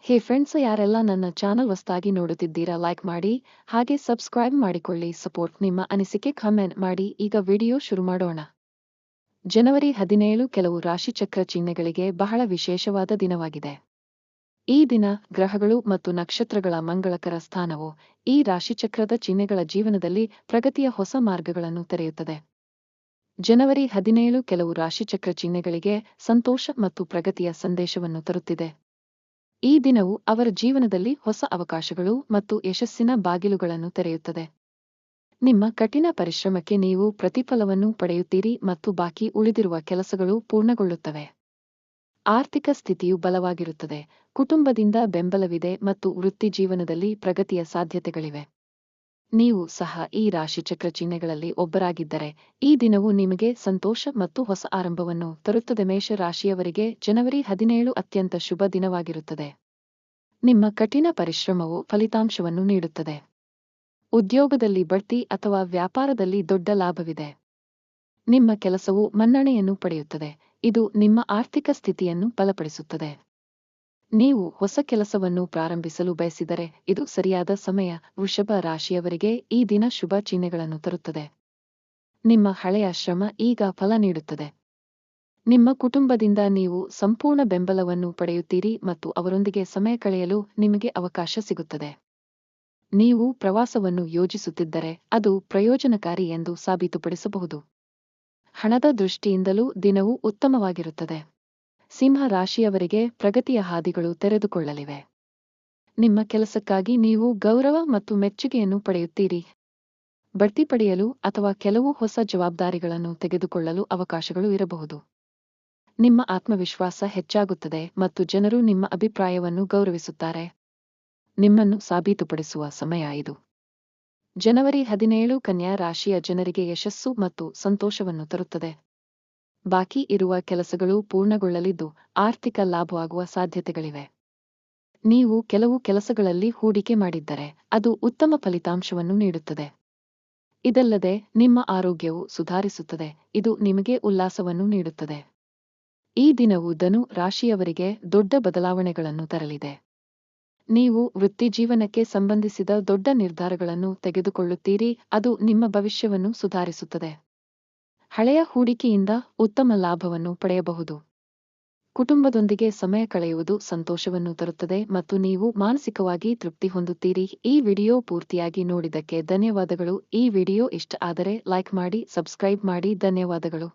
ಹೇ friends, ಯಾರೆಲ್ಲ ನನ್ನ channel ಹೊಸದಾಗಿ ನೋಡುತ್ತಿದ್ದೀರಾ, ಲೈಕ್ ಮಾಡಿ ಹಾಗೆ ಸಬ್ಸ್ಕ್ರೈಬ್ ಮಾಡಿಕೊಳ್ಳಿ. ಸಪೋರ್ಟ್ ನಿಮ್ಮ ಅನಿಸಿಕೆ ಕಮೆಂಟ್ ಮಾಡಿ. ಈಗ ವಿಡಿಯೋ ಶುರು ಮಾಡೋಣ. ಜನವರಿ 17 ಕೆಲವು ರಾಶಿಚಕ್ರ ಚಿಹ್ನೆಗಳಿಗೆ ಬಹಳ ವಿಶೇಷವಾದ ದಿನವಾಗಿದೆ. ಈ ದಿನ ಗ್ರಹಗಳು ಮತ್ತು ನಕ್ಷತ್ರಗಳ ಮಂಗಳಕರ ಸ್ಥಾನವು ಈ ರಾಶಿಚಕ್ರದ ಚಿಹ್ನೆಗಳ ಜೀವನದಲ್ಲಿ ಪ್ರಗತಿಯ ಹೊಸ ಮಾರ್ಗಗಳನ್ನು ತೆರೆಯುತ್ತದೆ. ಜನವರಿ 17 ಕೆಲವು ರಾಶಿಚಕ್ರ ಚಿಹ್ನೆಗಳಿಗೆ ಸಂತೋಷ ಮತ್ತು ಪ್ರಗತಿಯ ಸಂದೇಶವನ್ನು ತರುತ್ತಿದೆ. ಈ ದಿನವು ಅವರ ಜೀವನದಲ್ಲಿ ಹೊಸ ಅವಕಾಶಗಳು ಮತ್ತು ಯಶಸ್ಸಿನ ಬಾಗಿಲುಗಳನ್ನು ತೆರೆಯುತ್ತದೆ. ನಿಮ್ಮ ಕಠಿಣ ಪರಿಶ್ರಮಕ್ಕೆ ನೀವು ಪ್ರತಿಫಲವನ್ನು ಪಡೆಯುತ್ತೀರಿ ಮತ್ತು ಬಾಕಿ ಉಳಿದಿರುವ ಕೆಲಸಗಳು ಪೂರ್ಣಗೊಳ್ಳುತ್ತವೆ. ಆರ್ಥಿಕ ಸ್ಥಿತಿಯು ಬಲವಾಗಿರುತ್ತದೆ, ಕುಟುಂಬದಿಂದ ಬೆಂಬಲವಿದೆ ಮತ್ತು ವೃತ್ತಿ ಜೀವನದಲ್ಲಿ ಪ್ರಗತಿಯ ಸಾಧ್ಯತೆಗಳಿವೆ. ನೀವು ಸಹ ಈ ರಾಶಿಚಕ್ರ ಚಿಹ್ನೆಗಳಲ್ಲಿ ಒಬ್ಬರಾಗಿದ್ದರೆ ಈ ದಿನವು ನಿಮಗೆ ಸಂತೋಷ ಮತ್ತು ಹೊಸ ಆರಂಭವನ್ನು ತರುತ್ತದೆ. ಮೇಷ ರಾಶಿಯವರಿಗೆ ಜನವರಿ 17 ಅತ್ಯಂತ ಶುಭ ದಿನವಾಗಿರುತ್ತದೆ. ನಿಮ್ಮ ಕಠಿಣ ಪರಿಶ್ರಮವು ಫಲಿತಾಂಶವನ್ನು ನೀಡುತ್ತದೆ. ಉದ್ಯೋಗದಲ್ಲಿ ಬಡ್ತಿ ಅಥವಾ ವ್ಯಾಪಾರದಲ್ಲಿ ದೊಡ್ಡ ಲಾಭವಿದೆ. ನಿಮ್ಮ ಕೆಲಸವು ಮನ್ನಣೆಯನ್ನು ಪಡೆಯುತ್ತದೆ, ಇದು ನಿಮ್ಮ ಆರ್ಥಿಕ ಸ್ಥಿತಿಯನ್ನು ಬಲಪಡಿಸುತ್ತದೆ. ನೀವು ಹೊಸ ಕೆಲಸವನ್ನು ಪ್ರಾರಂಭಿಸಲು ಬಯಸಿದರೆ ಇದು ಸರಿಯಾದ ಸಮಯ. ವೃಷಭ ರಾಶಿಯವರಿಗೆ ಈ ದಿನ ಶುಭ ಚಿಹ್ನೆಗಳನ್ನು ತರುತ್ತದೆ. ನಿಮ್ಮ ಹಳೆಯ ಶ್ರಮ ಈಗ ಫಲ ನೀಡುತ್ತದೆ. ನಿಮ್ಮ ಕುಟುಂಬದಿಂದ ನೀವು ಸಂಪೂರ್ಣ ಬೆಂಬಲವನ್ನು ಪಡೆಯುತ್ತೀರಿ ಮತ್ತು ಅವರೊಂದಿಗೆ ಸಮಯ ಕಳೆಯಲು ನಿಮಗೆ ಅವಕಾಶ ಸಿಗುತ್ತದೆ. ನೀವು ಪ್ರವಾಸವನ್ನು ಯೋಜಿಸುತ್ತಿದ್ದರೆ ಅದು ಪ್ರಯೋಜನಕಾರಿ ಎಂದು ಸಾಬೀತುಪಡಿಸಬಹುದು. ಹಣದ ದೃಷ್ಟಿಯಿಂದಲೂ ದಿನವು ಉತ್ತಮವಾಗಿರುತ್ತದೆ. ಸಿಂಹ ರಾಶಿಯವರಿಗೆ ಪ್ರಗತಿಯ ಹಾದಿಗಳು ತೆರೆದುಕೊಳ್ಳಲಿವೆ. ನಿಮ್ಮ ಕೆಲಸಕ್ಕಾಗಿ ನೀವು ಗೌರವ ಮತ್ತು ಮೆಚ್ಚುಗೆಯನ್ನು ಪಡೆಯುತ್ತೀರಿ. ಬಡ್ತಿ ಪಡೆಯಲು ಅಥವಾ ಕೆಲವು ಹೊಸ ಜವಾಬ್ದಾರಿಗಳನ್ನು ತೆಗೆದುಕೊಳ್ಳಲು ಅವಕಾಶಗಳು ಇರಬಹುದು. ನಿಮ್ಮ ಆತ್ಮವಿಶ್ವಾಸ ಹೆಚ್ಚಾಗುತ್ತದೆ ಮತ್ತು ಜನರು ನಿಮ್ಮ ಅಭಿಪ್ರಾಯವನ್ನು ಗೌರವಿಸುತ್ತಾರೆ. ನಿಮ್ಮನ್ನು ಸಾಬೀತುಪಡಿಸುವ ಸಮಯ ಇದು. ಜನವರಿ 17 ಕನ್ಯಾ ರಾಶಿಯ ಜನರಿಗೆ ಯಶಸ್ಸು ಮತ್ತು ಸಂತೋಷವನ್ನು ತರುತ್ತದೆ. ಬಾಕಿ ಇರುವ ಕೆಲಸಗಳು ಪೂರ್ಣಗೊಳ್ಳಲಿದ್ದು ಆರ್ಥಿಕ ಲಾಭವಾಗುವ ಸಾಧ್ಯತೆಗಳಿವೆ. ನೀವು ಕೆಲವು ಕೆಲಸಗಳಲ್ಲಿ ಹೂಡಿಕೆ ಮಾಡಿದ್ದರೆ ಅದು ಉತ್ತಮ ಫಲಿತಾಂಶವನ್ನು ನೀಡುತ್ತದೆ. ಇದಲ್ಲದೆ ನಿಮ್ಮ ಆರೋಗ್ಯವು ಸುಧಾರಿಸುತ್ತದೆ, ಇದು ನಿಮಗೆ ಉಲ್ಲಾಸವನ್ನು ನೀಡುತ್ತದೆ. ಈ ದಿನವು ಧನು ರಾಶಿಯವರಿಗೆ ದೊಡ್ಡ ಬದಲಾವಣೆಗಳನ್ನು ತರಲಿದೆ. ನೀವು ವೃತ್ತಿಜೀವನಕ್ಕೆ ಸಂಬಂಧಿಸಿದ ದೊಡ್ಡ ನಿರ್ಧಾರಗಳನ್ನು ತೆಗೆದುಕೊಳ್ಳುತ್ತೀರಿ, ಅದು ನಿಮ್ಮ ಭವಿಷ್ಯವನ್ನು ಸುಧಾರಿಸುತ್ತದೆ. ಹಳೆಯ ಹೂಡಿಕೆಯಿಂದ ಉತ್ತಮ ಲಾಭವನ್ನು ಪಡೆಯಬಹುದು. ಕುಟುಂಬದೊಂದಿಗೆ ಸಮಯ ಕಳೆಯುವುದು ಸಂತೋಷವನ್ನು ತರುತ್ತದೆ ಮತ್ತು ನೀವು ಮಾನಸಿಕವಾಗಿ ತೃಪ್ತಿ ಹೊಂದುತ್ತೀರಿ. ಈ ವಿಡಿಯೋ ಪೂರ್ತಿಯಾಗಿ ನೋಡಿದ್ದಕ್ಕೆ ಧನ್ಯವಾದಗಳು. ಈ ವಿಡಿಯೋ ಇಷ್ಟ ಆದರೆ ಲೈಕ್ ಮಾಡಿ, ಸಬ್ಸ್ಕ್ರೈಬ್ ಮಾಡಿ. ಧನ್ಯವಾದಗಳು.